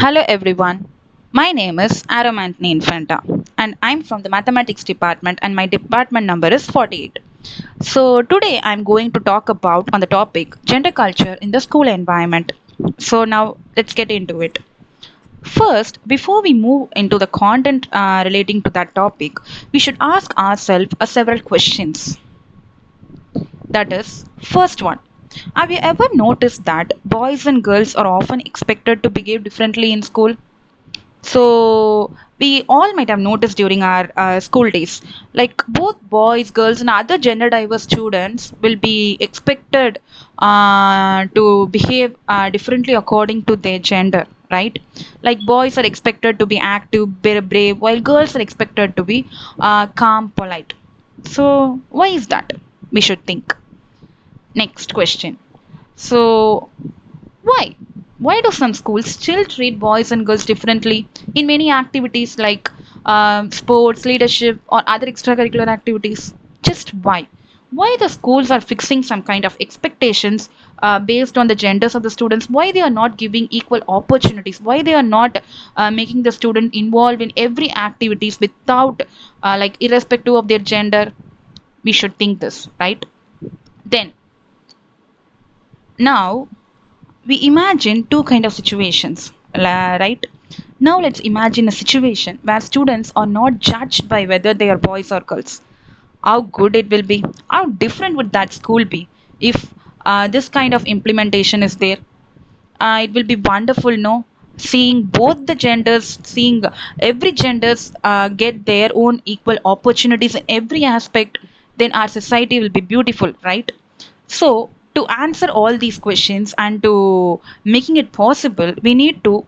Hello everyone. My name is Arom Antony Infanta and I'm from the mathematics department and my department number is 48. So today I'm going to talk about on the topic gender culture in the school environment. So now let's get into it. First, before we move into the content relating to that topic, we should ask ourselves several questions. That is, first one, have you ever noticed that boys and girls are often expected to behave differently in school? So we all might have noticed during our school days, like both boys, girls, and other gender diverse students will be expected to behave differently according to their gender, right? Like boys are expected to be active, very brave, while girls are expected to be calm, polite. So why is that? We should think. Next question. So why? Why do some schools still treat boys and girls differently in many activities like sports, leadership, or other extracurricular activities? Just why? Why the schools are fixing some kind of expectations based on the genders of the students? Why they are not giving equal opportunities? Why they are not making the student involved in every activities without like irrespective of their gender? We should think this, right? Then now we imagine two kind of situations, right? Now let's imagine a situation where students are not judged by whether they are boys or girls. How good it will be, how different would that school be if this kind of implementation is there. It will be wonderful, no, seeing both the genders, seeing every genders get their own equal opportunities in every aspect. Then our society will be beautiful, right? So, to answer all these questions and to making it possible, we need to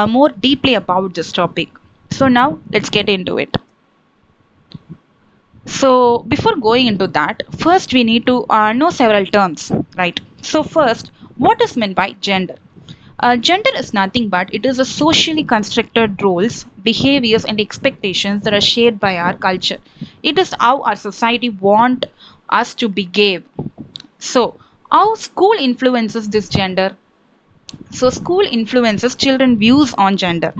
more deeply about this topic. So now let's get into it. So before going into that, first we need to know several terms, right? So first, what is meant by gender? Gender is nothing but it is a socially constructed roles, behaviors, and expectations that are shared by our culture. It is how our society want us to behave. So, how school influences this gender? So, school influences children views on gender.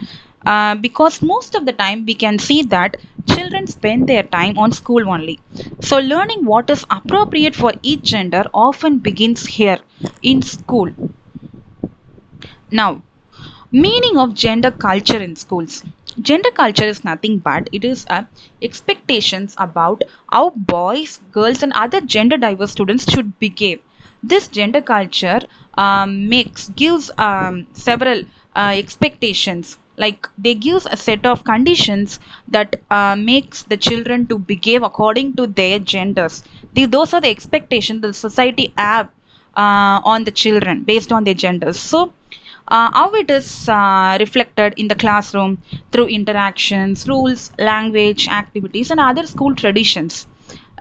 Because most of the time we can see that children spend their time on school only. So, learning what is appropriate for each gender often begins here in school. Now, meaning of gender culture in schools. Gender culture is nothing but it is expectations about how boys, girls, and other gender diverse students should behave. This gender culture makes gives several expectations. Like they gives a set of conditions that makes the children to behave according to their genders. Those are the expectations the society have on the children based on their genders. So how it is reflected in the classroom through interactions, rules, language, activities, and other school traditions.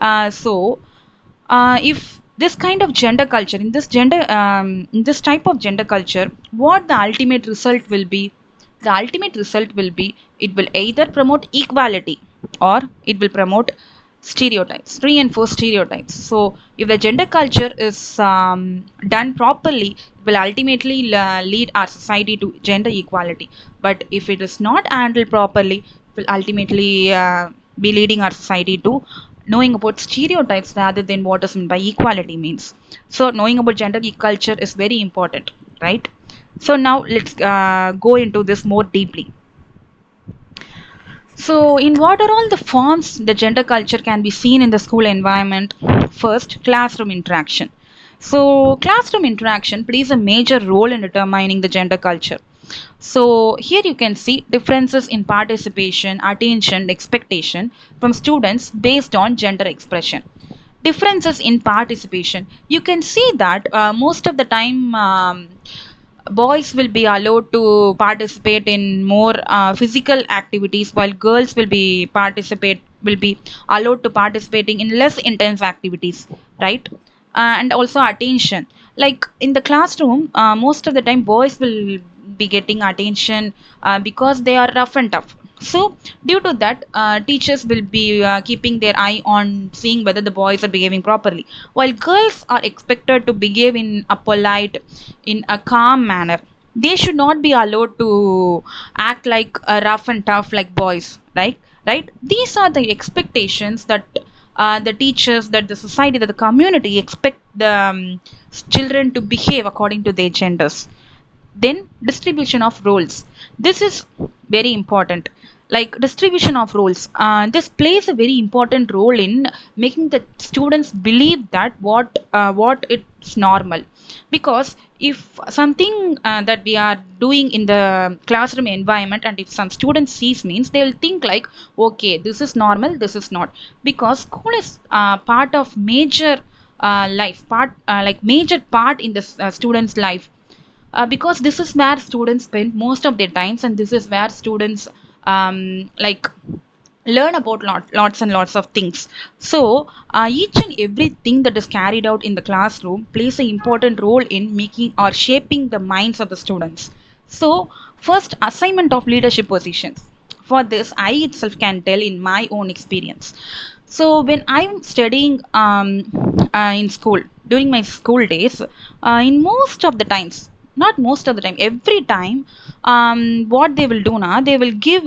If this kind of gender culture, in this type of gender culture, what the ultimate result will be? The ultimate result will be it will either promote equality or it will promote stereotypes, reinforce stereotypes. So, if the gender culture is done properly, it will ultimately lead our society to gender equality. But if it is not handled properly, it will ultimately be leading our society to knowing about stereotypes rather than what is meant by equality means. So, knowing about gender culture is very important, right? So, now let's go into this more deeply. So, in what are all the forms the gender culture can be seen in the school environment? First, classroom interaction. So, classroom interaction plays a major role in determining the gender culture. So, here you can see differences in participation, attention, expectation from students based on gender expression. Differences in participation. You can see that most of the time boys will be allowed to participate in more physical activities while girls will be allowed to participating in less intense activities, right? And also attention, like in the classroom most of the time boys will be getting attention because they are rough and tough. So due to that teachers will be keeping their eye on seeing whether the boys are behaving properly, while girls are expected to behave in a polite, in a calm manner. They should not be allowed to act like rough and tough like boys, right. These are the expectations that the teachers, that the society, that the community expect the children to behave according to their genders. Then distribution of roles, this is very important. Like distribution of roles, this plays a very important role in making the students believe that what it's normal. Because if something that we are doing in the classroom environment, and if some students sees, means they will think like, okay, this is normal, this is not. Because school is part of major life part, like major part in the student's life. Because this is where students spend most of their times, and this is where students like learn about lots and lots of things. So each and everything that is carried out in the classroom plays an important role in making or shaping the minds of the students. So first, assignment of leadership positions. For this, I itself can tell in my own experience. So when I'm studying in school, during my school days, in most of the times, not most of the time, every time, what they will do now, they will give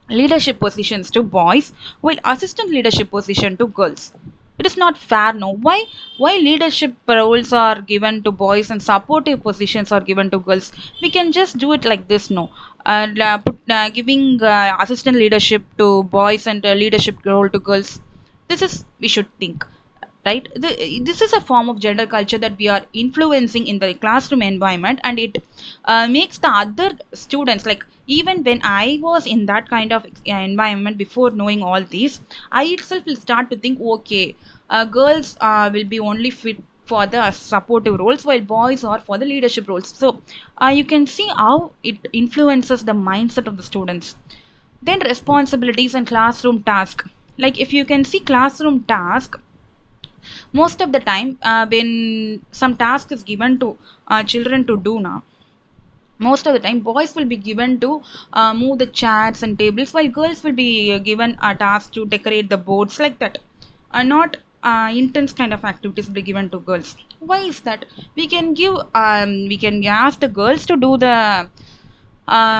leadership positions to boys while assistant leadership position to girls. It is not fair, no. Why leadership roles are given to boys and supportive positions are given to girls? We can just do it like this, no. Giving assistant leadership to boys and leadership role to girls. This is, we should think, right. This is a form of gender culture that we are influencing in the classroom environment, and it makes the other students, like even when I was in that kind of environment before knowing all these, I itself will start to think, okay, girls will be only fit for the supportive roles while boys are for the leadership roles. So you can see how it influences the mindset of the students. Then responsibilities and classroom task. Like if you can see classroom task, most of the time when some task is given to children to do now, most of the time boys will be given to move the chairs and tables, while girls will be given a task to decorate the boards, like that. Not intense kind of activities will be given to girls. Why is that? We can ask the girls to do the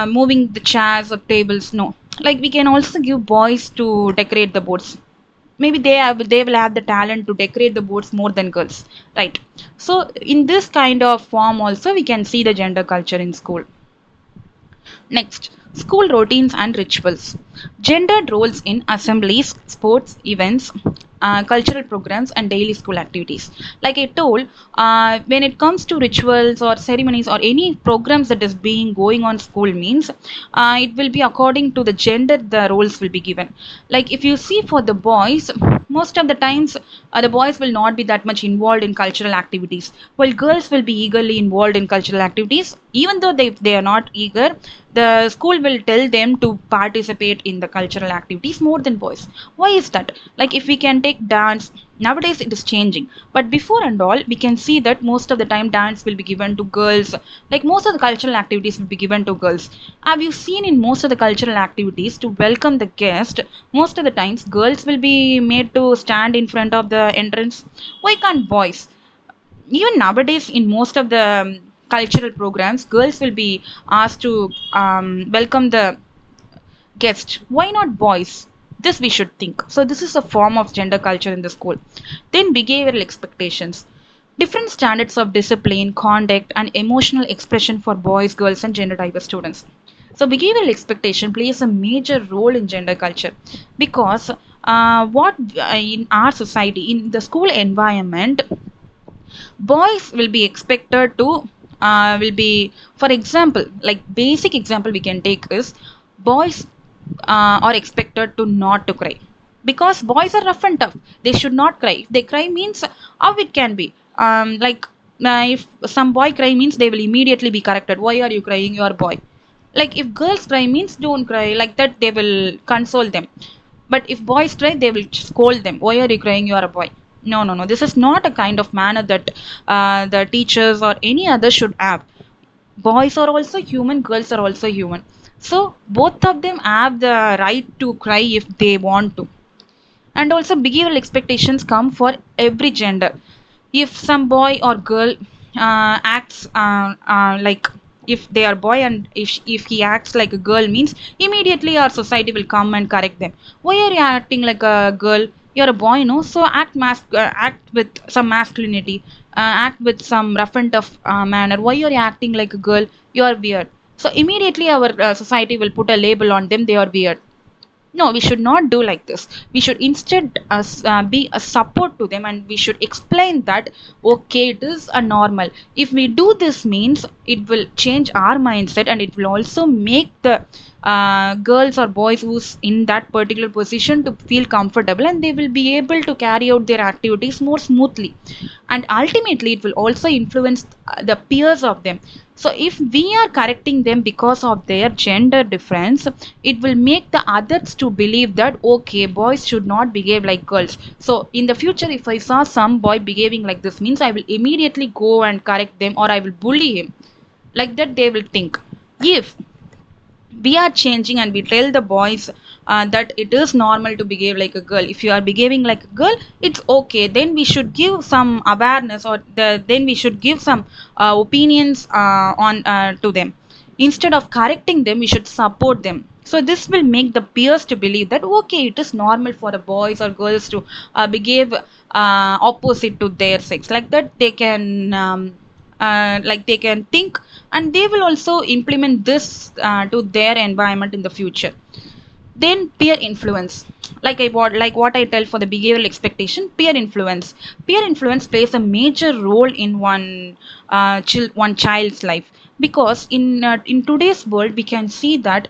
moving the chairs or tables, no. Like we can also give boys to decorate the boards. Maybe they will have the talent to decorate the boards more than girls, right. So in this kind of form also we can see the gender culture in school. Next, school routines and rituals. Gendered roles in assemblies, sports, events, cultural programs, and daily school activities. Like I told, when it comes to rituals or ceremonies or any programs that is being going on school, means it will be according to the gender the roles will be given. Like if you see for the boys, most of the times the boys will not be that much involved in cultural activities, while girls will be eagerly involved in cultural activities. Even though they are not eager, the school will tell them to participate in the cultural activities more than boys. Why is that? Like if we can take dance, nowadays it is changing, but before and all we can see that most of the time dance will be given to girls. Like most of the cultural activities will be given to girls. Have you seen in most of the cultural activities, to welcome the guest, most of the times girls will be made to stand in front of the entrance? Why can't boys? Even nowadays in most of the cultural programs, girls will be asked to welcome the guest. Why not boys? This we should think. So this is a form of gender culture in the school. Then behavioral expectations. Different standards of discipline, conduct, and emotional expression for boys, girls, and gender diverse students. So behavioral expectation plays a major role in gender culture, because what in our society, in the school environment, boys will be expected to will be, for example, like basic example we can take is, boys are expected to not to cry, because boys are rough and tough. They should not cry. If they cry, means how it can be, like if some boy cry, means they will immediately be corrected. Why are you crying? You are a boy. Like if girls cry, means don't cry, like that they will console them. But if boys cry, they will scold them. Why are you crying? You are a boy. No, no, no. This is not a kind of manner that the teachers or any other should have. Boys are also human, girls are also human. So both of them have the right to cry if they want to. And also behavioral expectations come for every gender. If some boy or girl acts like if they are boy, and if he acts like a girl means immediately our society will come and correct them. Why are you acting like a girl? You're a boy, no? So act with some masculinity, act with some rough and tough manner. Why are you acting like a girl? You are weird. So immediately our society will put a label on them, they are weird. No, we should not do like this. We should instead be a support to them, and we should explain that okay, it is a normal. If we do this means it will change our mindset, and it will also make the girls or boys who's in that particular position to feel comfortable, and they will be able to carry out their activities more smoothly. And ultimately it will also influence the peers of them. So if we are correcting them because of their gender difference, it will make the others to believe that okay, boys should not behave like girls. So in the future, if I saw some boy behaving like this means I will immediately go and correct them, or I will bully him. Like that they will think. If we are changing and we tell the boys that it is normal to behave like a girl, if you are behaving like a girl, it's okay, then we should give some awareness, or then we should give some opinions on to them. Instead of correcting them, we should support them. So this will make the peers to believe that okay, it is normal for the boys or girls to behave opposite to their sex. Like that they can like they can think, and they will also implement this to their environment in the future. Then peer influence, like what I tell for the behavioral expectation. Peer influence plays a major role in one child's life, because in today's world we can see that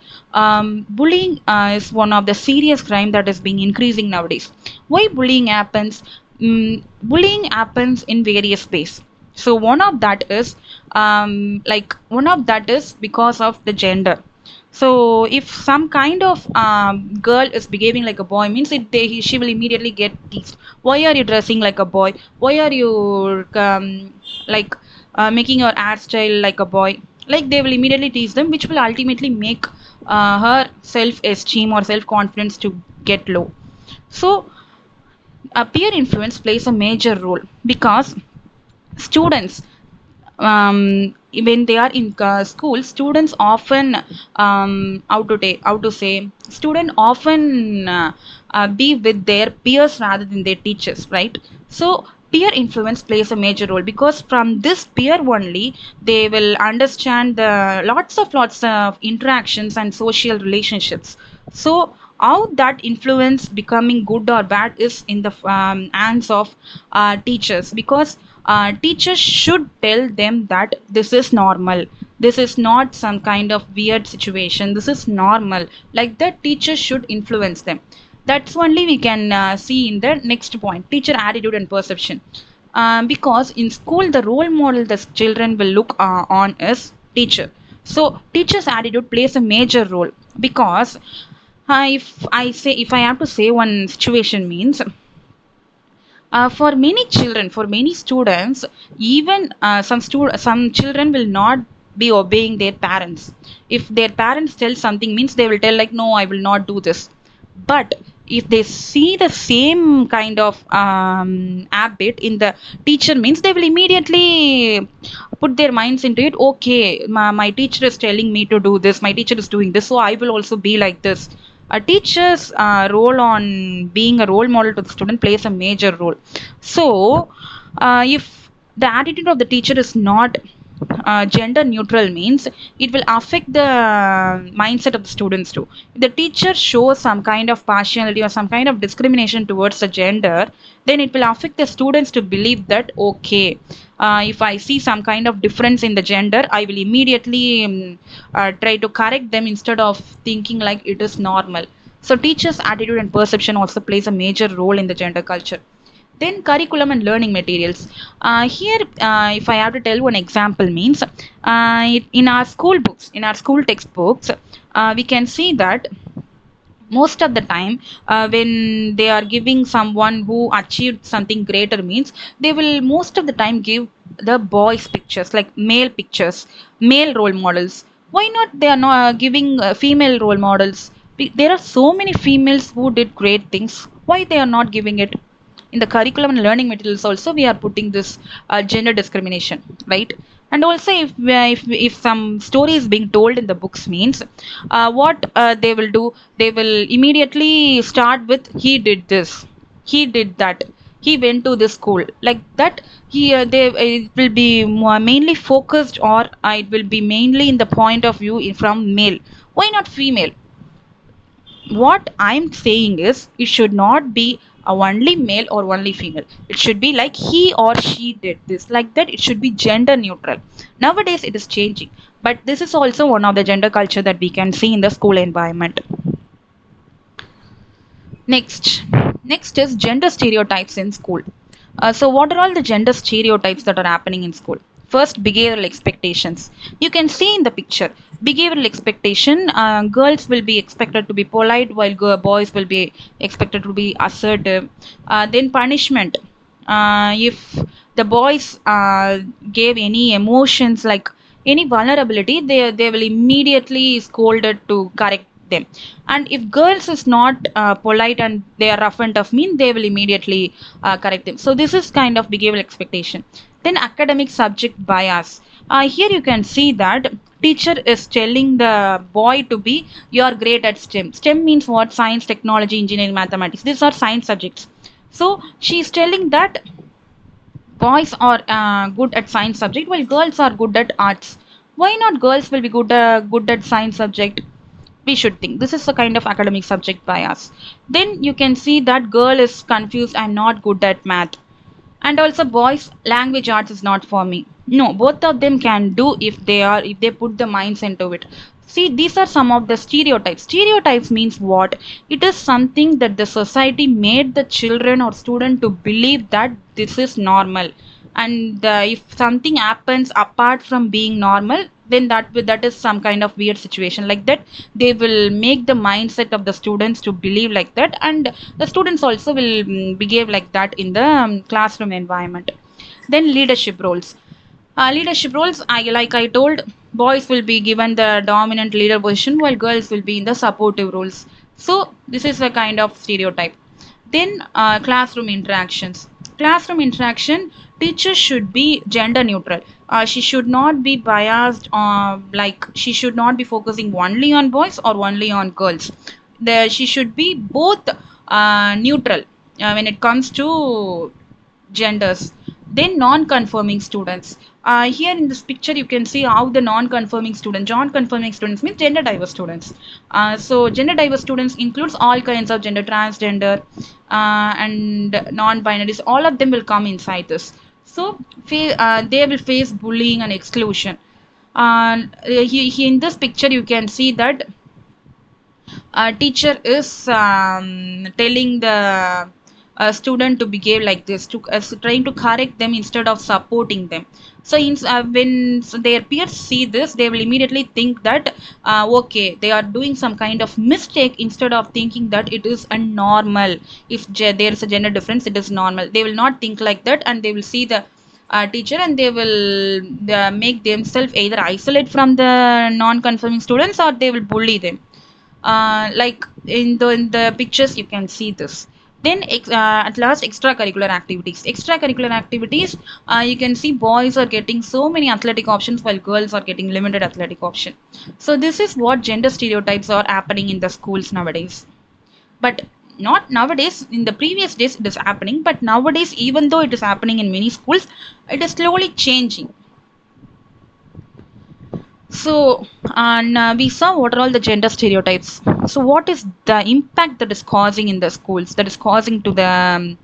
bullying is one of the serious crime that is being increasing nowadays. Why bullying happens? Bullying happens in various ways. So one of that is because of the gender. So if some kind of girl is behaving like a boy means she will immediately get teased. Why are you dressing like a boy? Why are you like making your hairstyle like a boy? Like they will immediately tease them, which will ultimately make her self-esteem or self-confidence to get low. So peer influence plays a major role, because students, when they are in school, students often how to say, student often be with their peers rather than their teachers, right? So peer influence plays a major role, because from this peer only they will understand the lots of interactions and social relationships. So how that influence becoming good or bad is in the hands of teachers, because teachers should tell them that this is normal, this is not some kind of weird situation, this is normal. Like that teachers should influence them. That's only we can see in the next point, teacher attitude and perception. Because in school the role model the children will look on is teacher. So teacher's attitude plays a major role, because if I have to say one situation means, for many children, for many students, even some children will not be obeying their parents. If their parents tell something means they will tell like no, I will not do this. But if they see the same kind of habit in the teacher means they will immediately put their minds into it. Okay, my teacher is telling me to do this, my teacher is doing this, so I will also be like this. A teacher's role on being a role model to the student plays a major role. So if the attitude of the teacher is not gender neutral means it will affect the mindset of the students too. If the teacher shows some kind of partiality or some kind of discrimination towards the gender, then it will affect the students to believe that okay, if I see some kind of difference in the gender, I will immediately try to correct them instead of thinking like it is normal. So teachers' attitude and perception also plays a major role in the gender culture. Then curriculum and learning materials. Here, if I have to tell one example means, in our school books, in our school textbooks, we can see that most of the time when they are giving someone who achieved something greater means they will most of the time give the boys pictures, like male pictures, male role models. Why not they are not giving female role models? There are so many females who did great things, why they are not giving it? in the curriculum and learning materials also we are putting this gender discrimination, right? And also if some story is being told in the books means what they will do, they will immediately start with he did this, he did that, he went to this school, like that. He they it will be mainly focused, or it will be mainly in the point of view from male. Why not female? What I'm saying is it should not be a only male or only female. It should be like he or she did this, like that. It should be gender neutral. Nowadays it is changing, but this is also one of the gender culture that we can see in the school environment. Next, next is gender stereotypes in school. So, what are all the gender stereotypes that are happening in school? First, behavioral expectations. You can see in the picture, behavioral expectation. Girls will be expected to be polite, while boys will be expected to be assertive. Then punishment. If the boys gave any emotions like any vulnerability, they will immediately scolded to correct them. And if girls is not polite and they are rough and tough mean, they will immediately correct them. So this is kind of behavioral expectation. Then academic subject bias. Here you can see that teacher is telling the boy to be, you are great at STEM. STEM means what? Science, technology, engineering, mathematics. These are science subjects. So she is telling that boys are good at science subject while girls are good at arts. Why not girls will be good at science subject? We should think this is a kind of academic subject bias. Then you can see that girl is confused, I'm not good at math. And also boys, language arts is not for me. No, both of them can do if they put the minds into it. See, these are some of the stereotypes. Stereotypes means what? It is something that the society made the children or student to believe that this is normal. And if something happens apart from being normal, then that is some kind of weird situation, like that. They will make the mindset of the students to believe like that, and the students also will behave like that in the classroom environment. Then leadership roles. Leadership roles, I told, boys will be given the dominant leader position while girls will be in the supportive roles. So this is a kind of stereotype. Then classroom interactions. Classroom interaction, teacher should be gender neutral. She should not be biased, like she should not be focusing only on boys or only on girls. She should be both neutral when it comes to genders. Then non-conforming students. Here in this picture you can see how the non-conforming students means gender diverse students. So gender diverse students includes all kinds of gender, transgender and non-binaries. All of them will come inside this. So they will face bullying and exclusion. In this picture you can see that teacher is telling the student to behave like this, to trying to correct them instead of supporting them. So when their peers see this, they will immediately think that okay, they are doing some kind of mistake, instead of thinking that it is a normal. If there is a gender difference, it is normal. They will not think like that, and they will see the teacher, and they will make themselves either isolate from the non-conforming students, or they will bully them. Like in the pictures you can see this. Then at last, extracurricular activities. Extracurricular activities, you can see boys are getting so many athletic options while girls are getting limited athletic option. So this is what gender stereotypes are happening in the schools nowadays. But not nowadays, in the previous days it is happening, but nowadays, even though it is happening in many schools, it is slowly changing. So, and we saw what are all the gender stereotypes. So, what is the impact that is causing in the schools, that is causing to the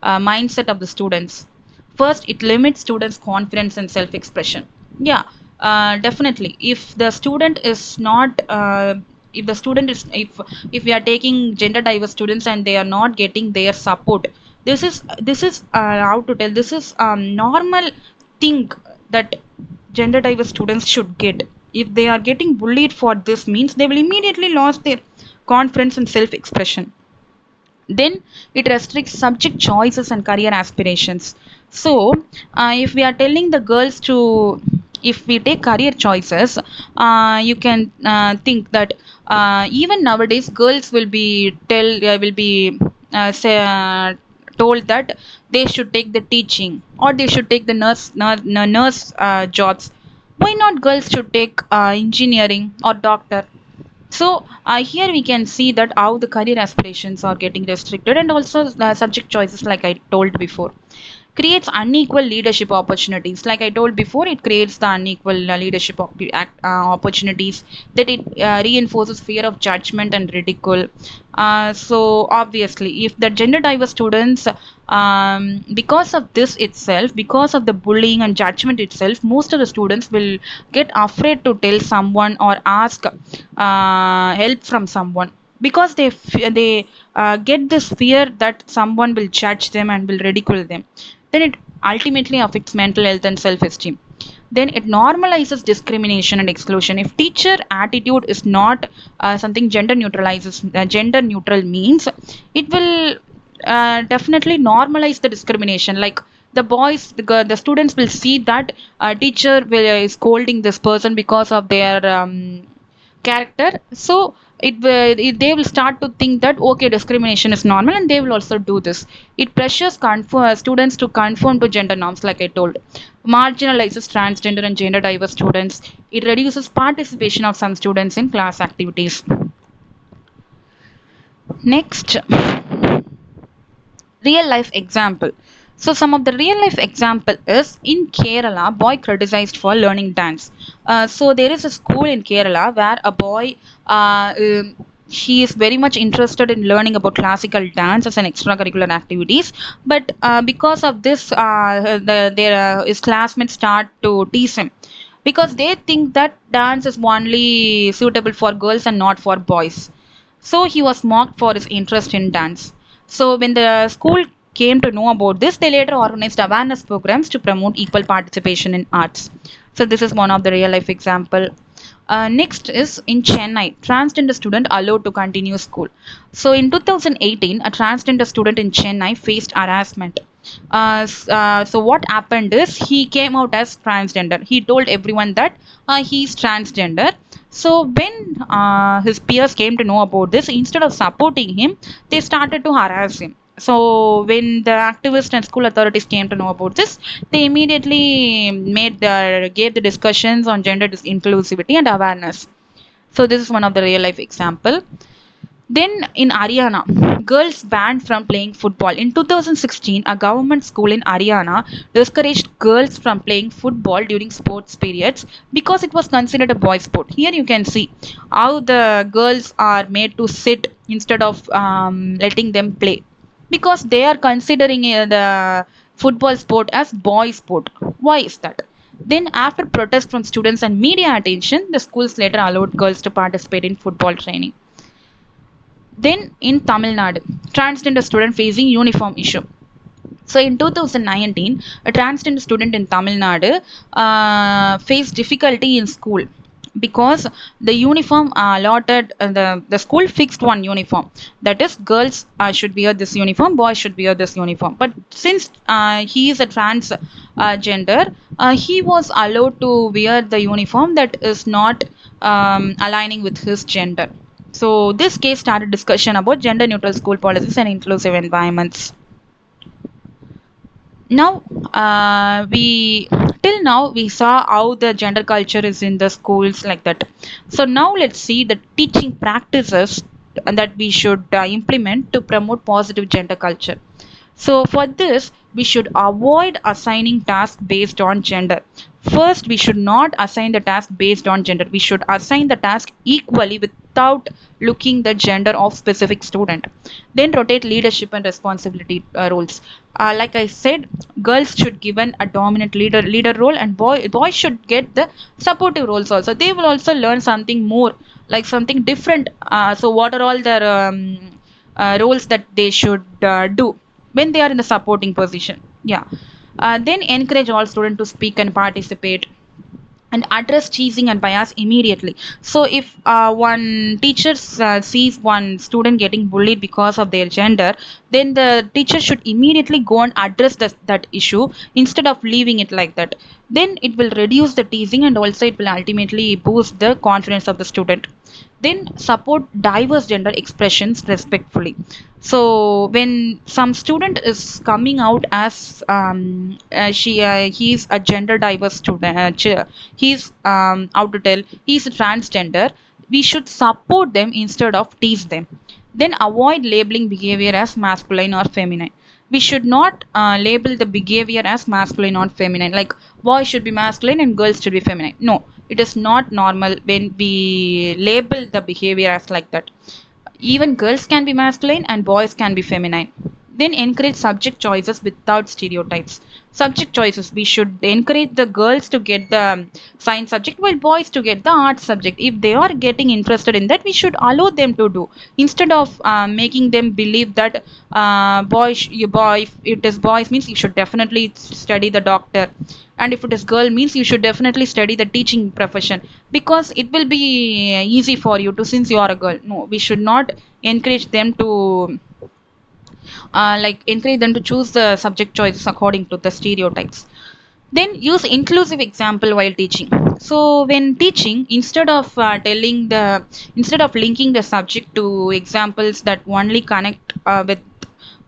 mindset of the students? First, it limits students' confidence and self-expression. Yeah, definitely. If the student is not, if the student is, if we are taking gender diverse students and they are not getting their support, this is how to tell. This is normal thing that gender diverse students should get. If they are getting bullied for this means, they will immediately lose their confidence and self expression. Then it restricts subject choices and career aspirations. So if we are telling the girls to, if we take career choices, you can think that even nowadays girls will be say, told that they should take the teaching or they should take the nurse jobs, why not girls should take engineering or doctor? So here we can see that how the career aspirations are getting restricted, and also subject choices, like I told before, creates unequal leadership opportunities. Like I told before, it creates the unequal opportunities, that it reinforces fear of judgment and ridicule. So obviously, if the gender diverse students, because of this itself, because of the bullying and judgment itself, most of the students will get afraid to tell someone or ask help from someone, because they get this fear that someone will judge them and will ridicule them. Then it ultimately affects mental health and self-esteem. Then it normalizes discrimination and exclusion. If teacher attitude is not something gender neutral means, it will definitely normalize the discrimination. Like the students will see that teacher is scolding this person because of their character. So they will start to think that okay, discrimination is normal, and they will also do this. It pressures students to conform to gender norms, like I told, marginalizes transgender and gender diverse students. It reduces participation of some students in class activities. Next, real life example. So some of the real life example is in Kerala, boy criticized for learning dance. So there is a school in Kerala where a boy, he is very much interested in learning about classical dance as an extracurricular activities, but because of this, his classmates start to tease him, because they think that dance is only suitable for girls and not for boys. So he was mocked for his interest in dance. So when the school came to know about this, they later organized awareness programs to promote equal participation in arts. So this is one of the real life example. Next is in Chennai, transgender student allowed to continue school. So in 2018, a transgender student in Chennai faced harassment. So what happened is he came out as transgender. He told everyone that he's transgender. So when his peers came to know about this, instead of supporting him, they started to harass him. So when the activists and school authorities came to know about this, they immediately gave the discussions on gender inclusivity and awareness. So this is one of the real life example. Then in Haryana, girls banned from playing football. In 2016, a government school in Haryana discouraged girls from playing football during sports periods because it was considered a boy sport. Here you can see how the girls are made to sit instead of letting them play, because they are considering the football sport as boy sport. Why is that? Then, after protest from students and media attention, the schools later allowed girls to participate in football training. Then in Tamil Nadu, transgender student facing uniform issue. So in 2019, a transgender student in Tamil Nadu faced difficulty in school because the uniform allotted, the school fixed one uniform, that is girls should wear this uniform, boys should wear this uniform. But since he is a trans gender, he was allowed to wear the uniform that is not aligning with his gender. So this case started discussion about gender neutral school policies and inclusive environments. Now we till now we saw how the gender culture is in the schools, like that. So now let's see the teaching practices that we should implement to promote positive gender culture. So for this, we should avoid assigning tasks based on gender. First, we should not assign the task based on gender. We should assign the task equally without looking the gender of specific student. Then rotate leadership and responsibility roles. Like I said, girls should given a dominant leader role, and boys should get the supportive roles also. They will also learn something more, like something different. So what are all the roles that they should do when they are in the supporting position? Yeah. Then encourage all students to speak and participate, and address cheating and bias immediately. So if one teacher sees one student getting bullied because of their gender, then the teacher should immediately go and address that issue instead of leaving it like that. Then it will reduce the teasing, and also it will ultimately boost the confidence of the student. Then support diverse gender expressions respectfully. So when some student is coming out as he's a gender diverse student, he's out to tell he's a transgender, we should support them instead of tease them. Then avoid labeling behavior as masculine or feminine. We should not label the behavior as masculine or feminine, like boys should be masculine and girls should be feminine. No, it is not normal when we label the behavior as like that. Even girls can be masculine and boys can be feminine. Then encourage subject choices without stereotypes. Subject choices, we should encourage the girls to get the science subject while boys to get the art subject. If they are getting interested in that, we should allow them to do, instead of making them believe that if it is boys means you should definitely study the doctor, and if it is girl means you should definitely study the teaching profession, because it will be easy for you to, since you are a girl. No, we should not encourage them to encourage them to choose the subject choices according to the stereotypes. Then use inclusive example while teaching. So when teaching, instead of linking the subject to examples that only connect with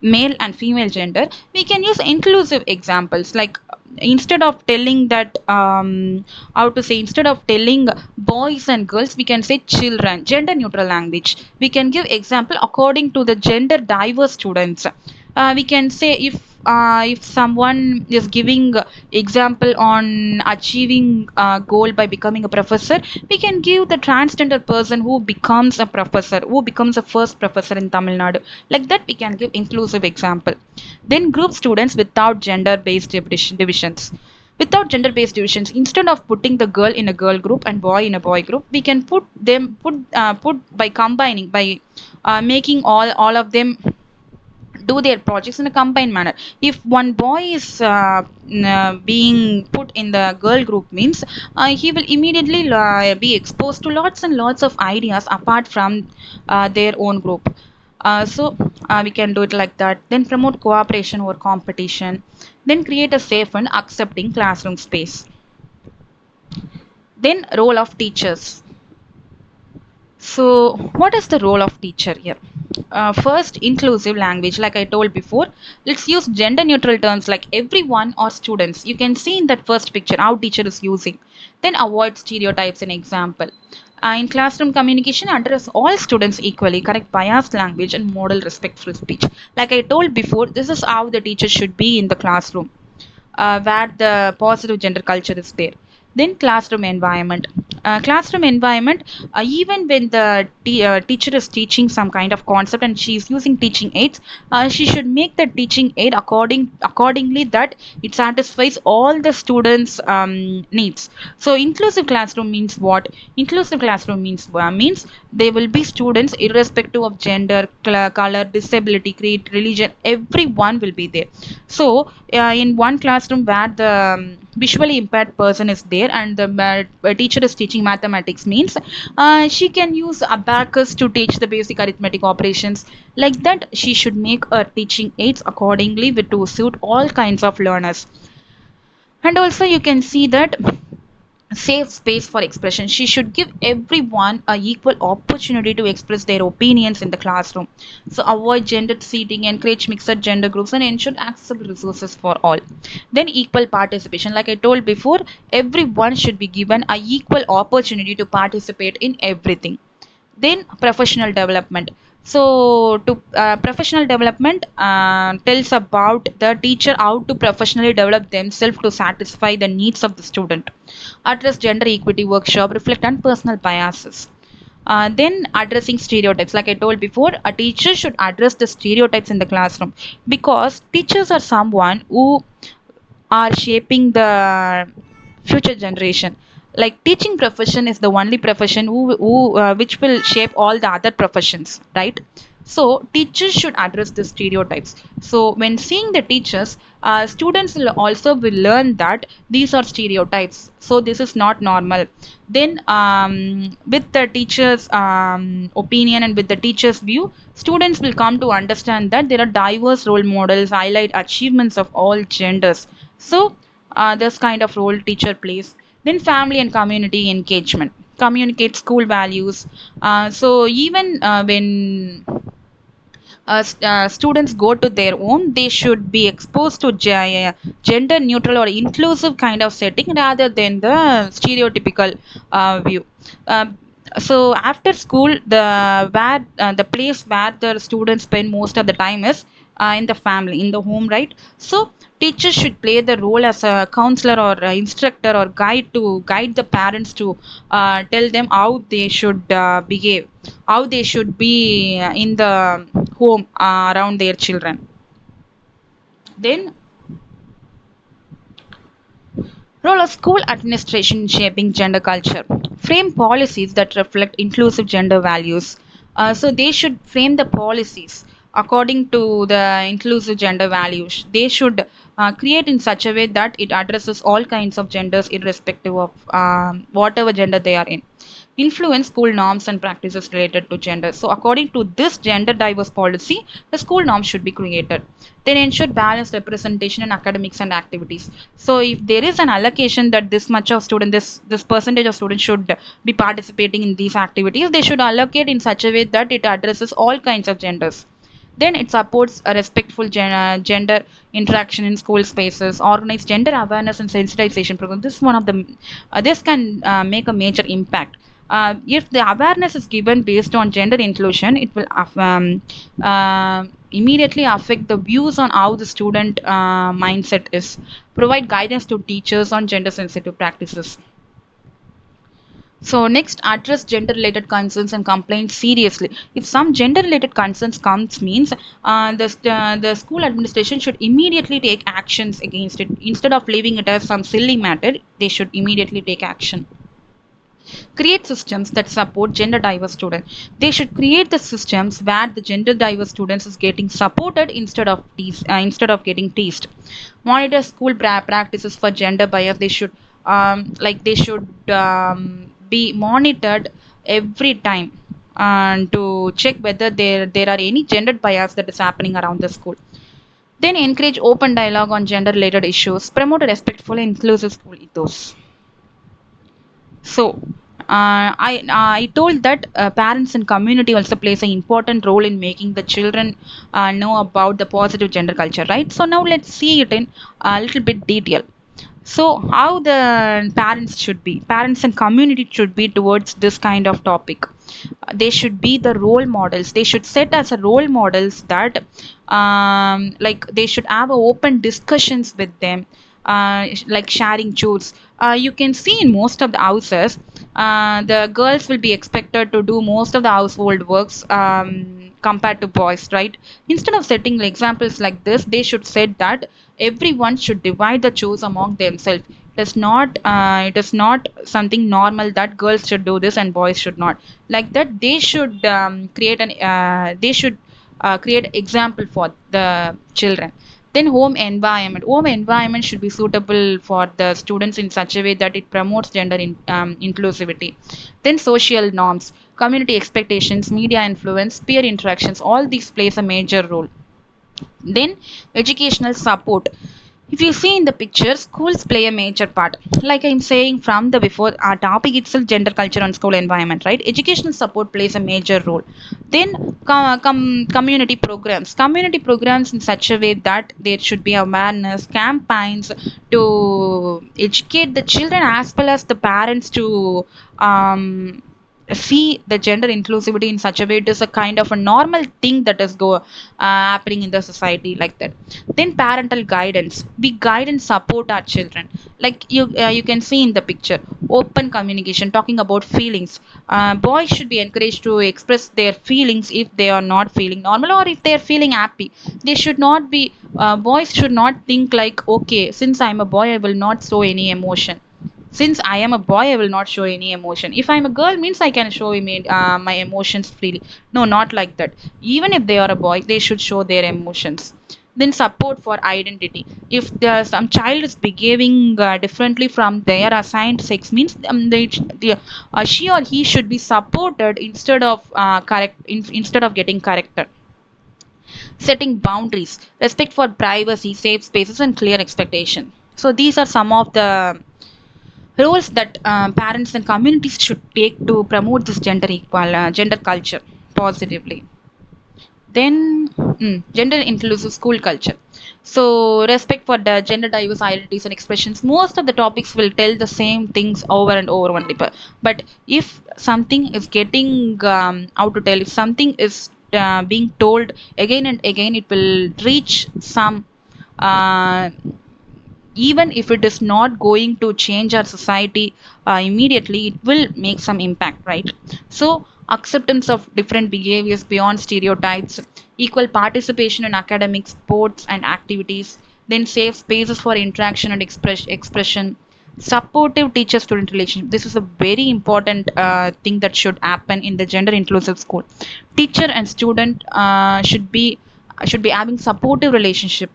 male and female gender, we can use inclusive examples. Like instead of telling that how to say, instead of telling boys and girls, we can say children, gender neutral language. We can give example according to the gender diverse students. We can say if someone is giving example on achieving a goal by becoming a professor, we can give the transgender person who becomes a professor, who becomes a first professor in Tamil Nadu. Like that, we can give inclusive example. Then group students without gender based divisions. Without gender based divisions, instead of putting the girl in a girl group and boy in a boy group, we can put by combining, by making all of them do their projects in a combined manner. If one boy is being put in the girl group means, he will immediately be exposed to lots and lots of ideas apart from their own group. We can do it like that. Then promote cooperation over competition. Then create a safe and accepting classroom space. Then role of teachers. So, what is the role of teacher here? First, inclusive language. Like I told before, let's use gender neutral terms like everyone or students. You can see in that first picture how teacher is using. Then avoid stereotypes in example. In classroom communication, address all students equally, correct biased language and model respectful speech. Like I told before, this is how the teacher should be in the classroom, where the positive gender culture is there. Then classroom environment. Classroom environment, even when the teacher is teaching some kind of concept and she is using teaching aids, she should make the teaching aid accordingly that it satisfies all the students' needs. So inclusive classroom means what? Inclusive classroom means there will be students irrespective of gender, color, disability, creed, religion. Everyone will be there. So in one classroom where the visually impaired person is there and the teacher is teaching mathematics means, she can use abacus to teach the basic arithmetic operations. Like that, she should make her teaching aids accordingly to suit all kinds of learners. And also you can see that safe space for expression. She should give everyone a equal opportunity to express their opinions in the classroom. So avoid gendered seating, encourage mixed gender groups, and ensure accessible resources for all. Then equal participation. Like I told before, everyone should be given a equal opportunity to participate in everything. Then professional development. So to professional development tells about the teacher how to professionally develop themselves to satisfy the needs of the student. Address gender equity workshop, reflect on personal biases. Then addressing stereotypes. Like I told before, a teacher should address the stereotypes in the classroom, because teachers are someone who are shaping the future generation. Like teaching profession is the only profession which will shape all the other professions, right? So teachers should address the stereotypes. So when seeing the teachers, students will learn that these are stereotypes, so this is not normal. Then with the teachers opinion and with the teachers view, students will come to understand that there are diverse role models highlight achievements of all genders. So this kind of role teacher plays. Then family and community engagement. communicate school values. So even when students go to their own, they should be exposed to gender neutral or inclusive kind of setting rather than the stereotypical view. Um, so after school, the place where the students spend most of the time is in the family, in the home, right? So teachers should play the role as a counselor or a instructor or guide to guide the parents to tell them how they should behave, how they should be in the home around their children. Then, role of school administration in shaping gender culture. Frame policies that reflect inclusive gender values. So they should frame the policies according to the inclusive gender values. They should create in such a way that it addresses all kinds of genders irrespective of whatever gender they are in. Influence school norms and practices related to gender. So according to this gender diverse policy, the school norms should be created. Then ensure balanced representation in academics and activities. So if there is an allocation that this much of student, this percentage of students should be participating in these activities, they should allocate in such a way that it addresses all kinds of genders. Then it supports a respectful gender interaction in school spaces, organize gender awareness and sensitization program. This is one of the this can make a major impact. If the awareness is given based on gender inclusion, it will immediately affect the views on how the student mindset is. Provide guidance to teachers on gender sensitive practices. So next, address gender-related concerns and complaints seriously. If some gender-related concerns comes, means the school administration should immediately take actions against it. Instead of leaving it as some silly matter, they should immediately take action. Create systems that support gender diverse students. They should create the systems where the gender diverse students is getting supported instead of getting teased. Monitor school practices for gender bias. They should be monitored every time to check whether there are any gender bias that is happening around the school. Then encourage open dialogue on gender related issues. Promote a respectful and inclusive school ethos. So, I told that parents and community also plays an important role in making the children know about the positive gender culture, right? So now let's see it in a little bit detail. So how the parents and community should be towards this kind of topic. They should be the role models. They should set as a role models that like they should have a open discussions with them, like sharing chores. You can see in most of the houses, the girls will be expected to do most of the household works compared to boys, right? Instead of setting examples like this, they should set that everyone should divide the chores among themselves. It is not something normal that girls should do this and boys should not. Like that, they should create example for the children. Then home environment should be suitable for the students in such a way that it promotes gender inclusivity. Then social norms, community expectations, media influence, peer interactions, all these plays a major role. Then educational support. If you see in the picture, schools play a major part. Like I'm saying from the before, our topic itself, gender culture and school environment, right? Educational support plays a major role. Then community programs in such a way that there should be awareness campaigns to educate the children as well as the parents to see the gender inclusivity in such a way it is a kind of a normal thing that is happening in the society, like that. Then parental guidance, we guide and support our children. Like you can see in the picture, open communication, talking about feelings. Boys should be encouraged to express their feelings if they are not feeling normal or if they are feeling happy. They should not be boys should not think like, okay, since I'm a boy I will not show any emotion. Since I am a boy, I will not show any emotion. If I'm a girl, means I can show my emotions freely. No, not like that. Even if they are a boy, they should show their emotions. Then support for identity. If there some child is behaving differently from their assigned sex, means she or he should be supported instead of getting corrected. Setting boundaries, respect for privacy, safe spaces, and clear expectation. So these are some of the Roles that parents and communities should take to promote this gender culture positively. Then, gender inclusive school culture. So, respect for the gender diverse identities and expressions. Most of the topics will tell the same things over and over only. But if something is getting out to tell, if something is being told again and again, it will reach some. Uh, Even if it is not going to change our society immediately, it will make some impact, right? So acceptance of different behaviors beyond stereotypes, equal participation in academic sports and activities, then safe spaces for interaction and expression, supportive teacher student relationship. This is a very important thing that should happen in the gender inclusive school. Teacher and student should be having supportive relationship,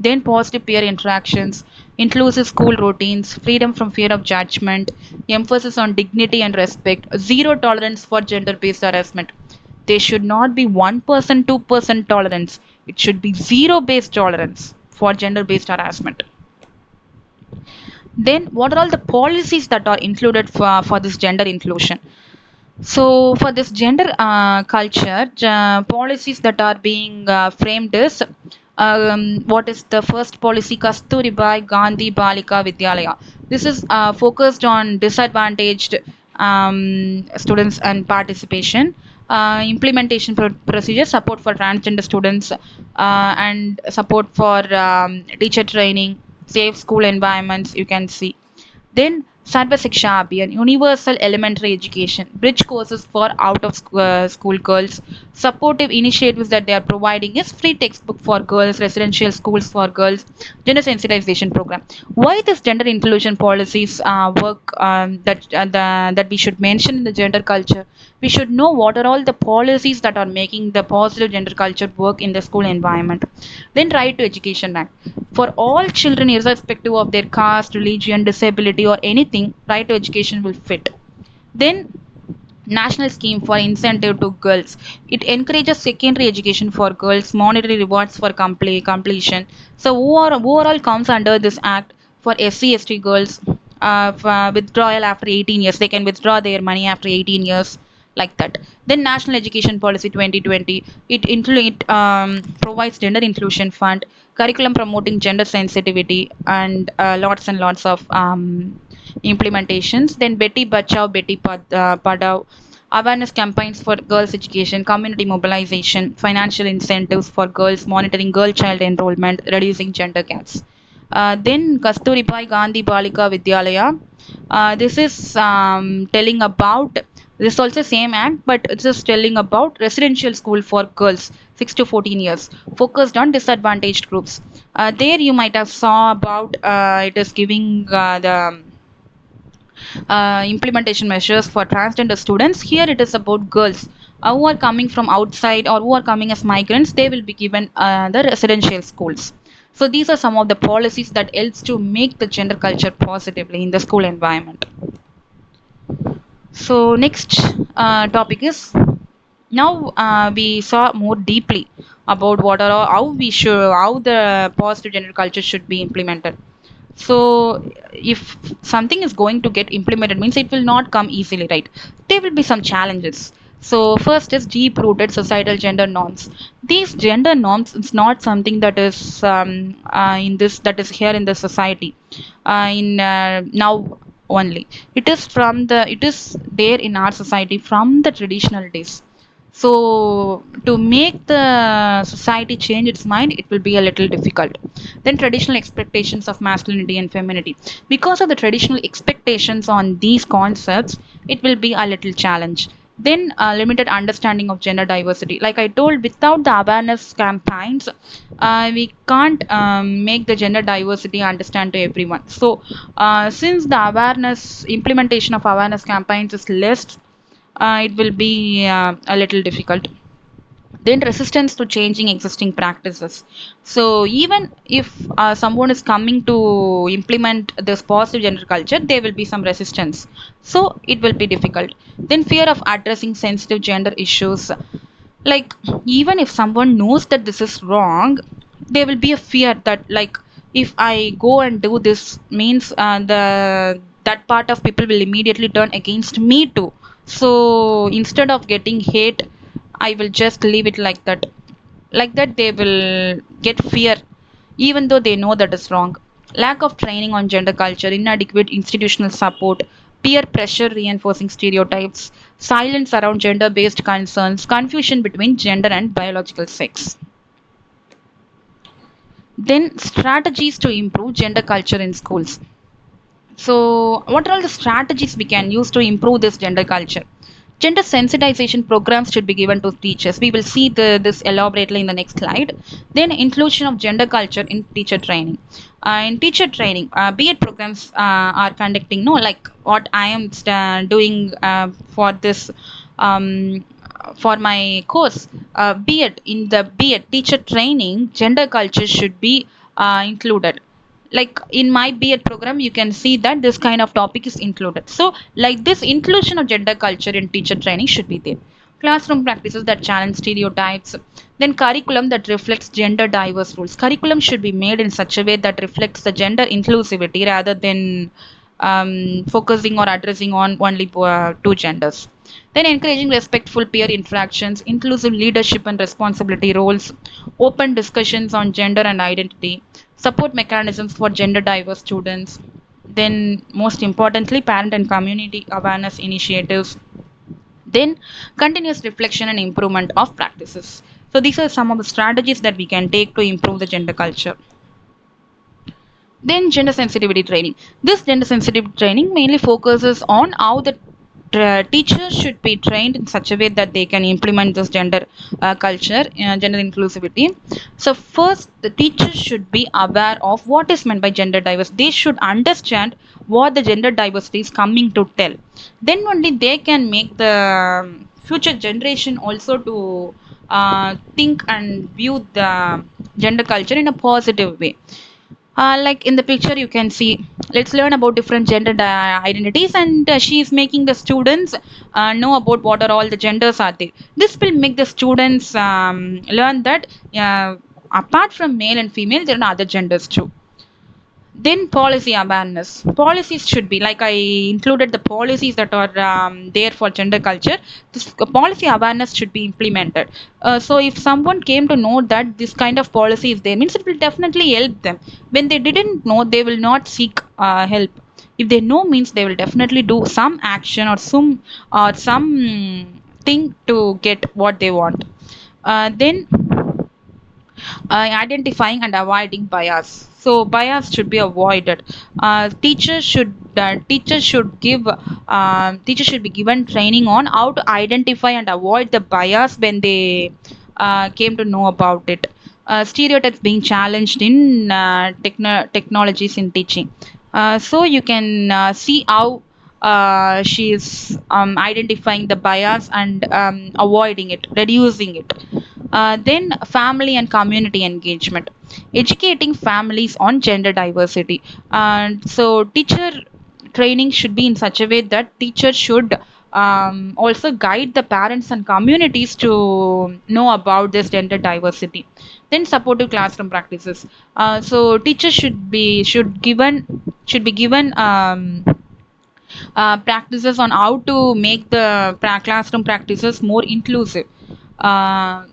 then positive peer interactions, inclusive school routines, freedom from fear of judgment, emphasis on dignity and respect, zero tolerance for gender based harassment. There should not be 1%, 2% tolerance. It should be zero based tolerance for gender based harassment. Then, what are all the policies that are included for this gender inclusion? So, for this gender culture, policies that are being framed is what is the first policy? Kasturibai Gandhi Balika Vidyalaya. This is focused on disadvantaged students and participation. Implementation procedure, support for transgender students, and support for teacher training, safe school environments. You can see. Then Sarva Siksha Abhiyan, universal elementary education, bridge courses for out of school girls, supportive initiatives that they are providing is free textbook for girls, residential schools for girls, gender sensitization program. Why this gender inclusion policies work that we should mention in the gender culture? We should know what are all the policies that are making the positive gender culture work in the school environment. Then Right to Education Act. For all children, irrespective of their caste, religion, disability, or anything, right to education will fit. Then national scheme for incentive to girls. It encourages secondary education for girls, monetary rewards for completion. So overall comes under this act for SC/ST girls. Withdrawal after 18 years, they can withdraw their money after 18 years, like that. Then National Education Policy 2020, it provides gender inclusion fund, curriculum promoting gender sensitivity, and lots and lots of implementations. Then Beti Bachao, Padhao, awareness campaigns for girls' education, community mobilization, financial incentives for girls, monitoring girl child enrollment, reducing gender gaps. Then Kasturibai Gandhi Balika Vidyalaya. This is telling about this is also same act, but it's just telling about residential school for girls 6 to 14 years, focused on disadvantaged groups. There you might have saw about it is giving the implementation measures for transgender students. Here it is about girls who are coming from outside or who are coming as migrants. They will be given the residential schools. So these are some of the policies that helps to make the gender culture positively in the school environment. So next topic is, now we saw more deeply about what are how we should how the positive gender culture should be implemented. So if something is going to get implemented means it will not come easily, right? There will be some challenges. So first is deep rooted societal gender norms. These gender norms is not something that is in this that is here in the society in now only. It is there in our society from the traditional days. So to make the society change its mind, it will be a little difficult. Then traditional expectations of masculinity and femininity. Because of the traditional expectations on these concepts, it will be a little challenge. Then limited understanding of gender diversity. Like I told, without the awareness campaigns, we can't make the gender diversity understand to everyone. So since the awareness implementation of awareness campaigns is less, it will be a little difficult. Then resistance to changing existing practices. So even if someone is coming to implement this positive gender culture, there will be some resistance. So it will be difficult. Then fear of addressing sensitive gender issues. Like even if someone knows that this is wrong, there will be a fear that, like, if I go and do this means the that part of people will immediately turn against me too. So instead of getting hate, I will just leave it like that. Like that, they will get fear, even though they know that is wrong. Lack of training on gender culture, inadequate institutional support, peer pressure reinforcing stereotypes, silence around gender based concerns, confusion between gender and biological sex. Then, strategies to improve gender culture in schools. So, what are all the strategies we can use to improve this gender culture? Gender sensitization programs should be given to teachers. We will see this elaborately in the next slide. Then, inclusion of gender culture in teacher training. In teacher training, B.Ed programs are conducting, no, like what I am doing for this. For my course, B.Ed, in the B.Ed teacher training, gender culture should be included. Like in my B.Ed program, you can see that this kind of topic is included. So, like this inclusion of gender culture in teacher training should be there. Classroom practices that challenge stereotypes. Then curriculum that reflects gender diverse rules. Curriculum should be made in such a way that reflects the gender inclusivity rather than focusing or addressing on only two genders. Then encouraging respectful peer interactions, inclusive leadership and responsibility roles, open discussions on gender and identity, support mechanisms for gender diverse students. Then, most importantly, parent and community awareness initiatives. Then, continuous reflection and improvement of practices. So, these are some of the strategies that we can take to improve the gender culture. Then gender sensitivity training. This gender sensitive training mainly focuses on how the teachers should be trained in such a way that they can implement this gender culture, gender inclusivity. So first, the teachers should be aware of what is meant by gender diverse. They should understand what the gender diversity is coming to tell. Then only they can make the future generation also to think and view the gender culture in a positive way. Like in the picture, you can see. Let's learn about different gender identities, and she is making the students know about what are all the genders are there. This will make the students learn that apart from male and female, there are other genders too. Then policy awareness. Policies should be like I included the policies that are there for gender culture. This policy awareness should be implemented. So if someone came to know that this kind of policy is there, means it will definitely help them. When they didn't know, they will not seek help. If they know, means they will definitely do some action or some thing to get what they want. Then identifying and avoiding bias. So bias should be avoided. Teachers should give teachers should be given training on how to identify and avoid the bias when they came to know about it. Stereotypes being challenged in technologies in teaching. So you can see how she is identifying the bias and avoiding it, reducing it. Then family and community engagement, educating families on gender diversity. And so teacher training should be in such a way that teachers should also guide the parents and communities to know about this gender diversity. Then supportive classroom practices. So teachers should be given practices on how to make the classroom practices more inclusive.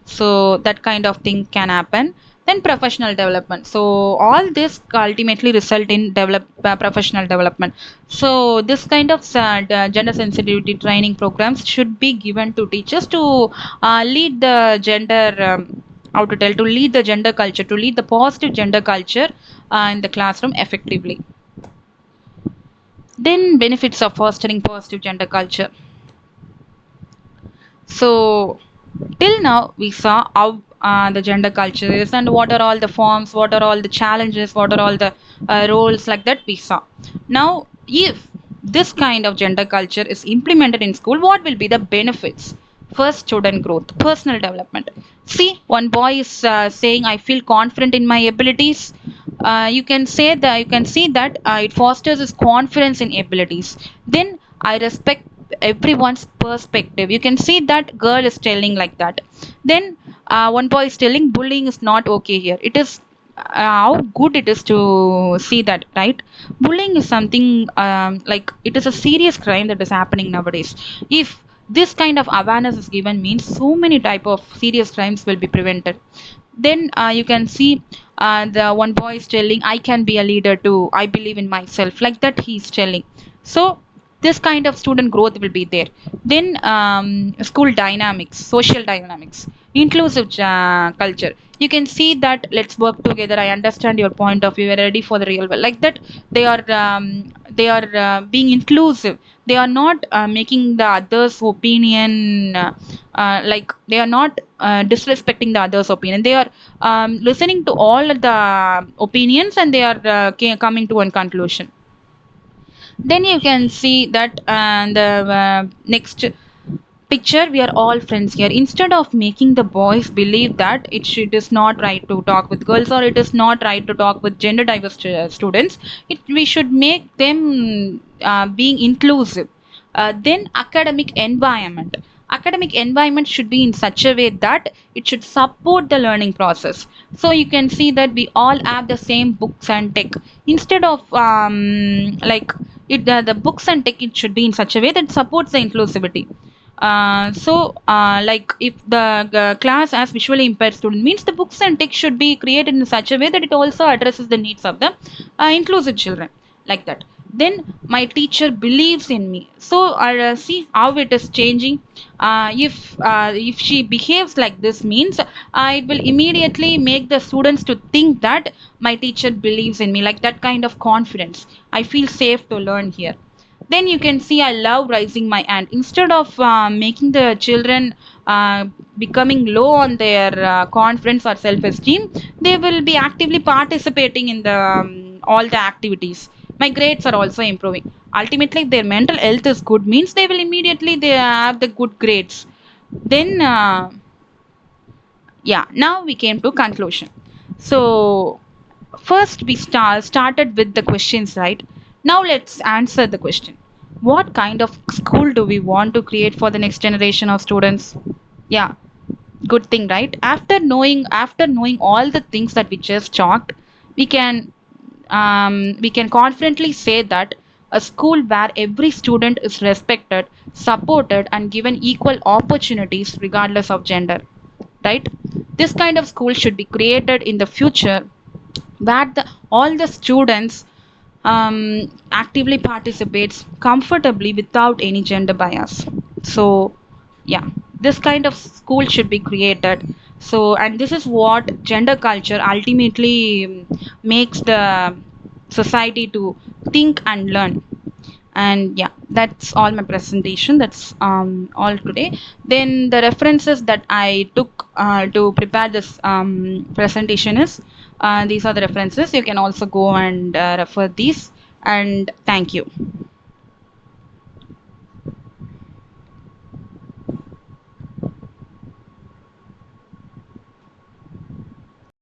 So that kind of thing can happen. Then professional development. So all this ultimately result in professional development. So this kind of gender sensitivity training programs should be given to teachers to lead the gender. How to tell, to lead the gender culture, to lead the positive gender culture in the classroom effectively. Then benefits of fostering positive gender culture. So till now we saw how the gender culture is and what are all the forms, what are all the challenges, what are all the roles like that we saw. Now, if this kind of gender culture is implemented in school, what will be the benefits? First, student growth, personal development. See, one boy is saying, "I feel confident in my abilities." You can see that it fosters his confidence in abilities. Then I respect everyone's perspective. You can see that girl is telling like that. Then one boy is telling bullying is not okay here. It is how good it is to see that, right? Bullying is something, like it is a serious crime that is happening nowadays. If this kind of awareness is given, means so many type of serious crimes will be prevented. Then you can see the one boy is telling, I can be a leader too, I believe in myself, like that he's telling. So this kind of student growth will be there. Then school dynamics, social dynamics, inclusive culture. You can see that, let's work together, I understand your point of view, we're ready for the real world, like that. They are being inclusive. They are not making the others opinion, like they are not disrespecting the others opinion. They are listening to all the opinions, and they are coming to one conclusion. Then you can see that the next picture, we are all friends here. Instead of making the boys believe that it is not right to talk with girls, or it is not right to talk with gender diverse students, we should make them being inclusive. Then academic environment should be in such a way that it should support the learning process. So you can see that we all have the same books and tech. Instead of like the books and tech, it should be in such a way that supports the inclusivity. Like if the class has visually impaired student, means the books and text should be created in such a way that it also addresses the needs of the inclusive children, like that. Then my teacher believes in me. So see how it is changing. If she behaves like this, means it will immediately make the students to think that my teacher believes in me, like that kind of confidence. I feel safe to learn here. Then you can see, I love raising my hand. Instead of making the children becoming low on their confidence or self-esteem, they will be actively participating in the all the activities. My grades are also improving. Ultimately, if their mental health is good, means they will immediately they have the good grades. Then yeah, now we came to conclusion. So first we started with the questions, right? Now let's answer the question. What kind of school do we want to create for the next generation of students? Yeah, good thing, right? After knowing all the things that we just talked, we can confidently say that a school where every student is respected, supported, and given equal opportunities regardless of gender, right? This kind of school should be created in the future, where all the students actively participates comfortably without any gender bias. So yeah, this kind of school should be created. So, and this is what gender culture ultimately makes the society to think and learn. And yeah, that's all my presentation. That's all today. Then the references that I took to prepare this presentation is, these are the references. You can also go and refer these. And thank you.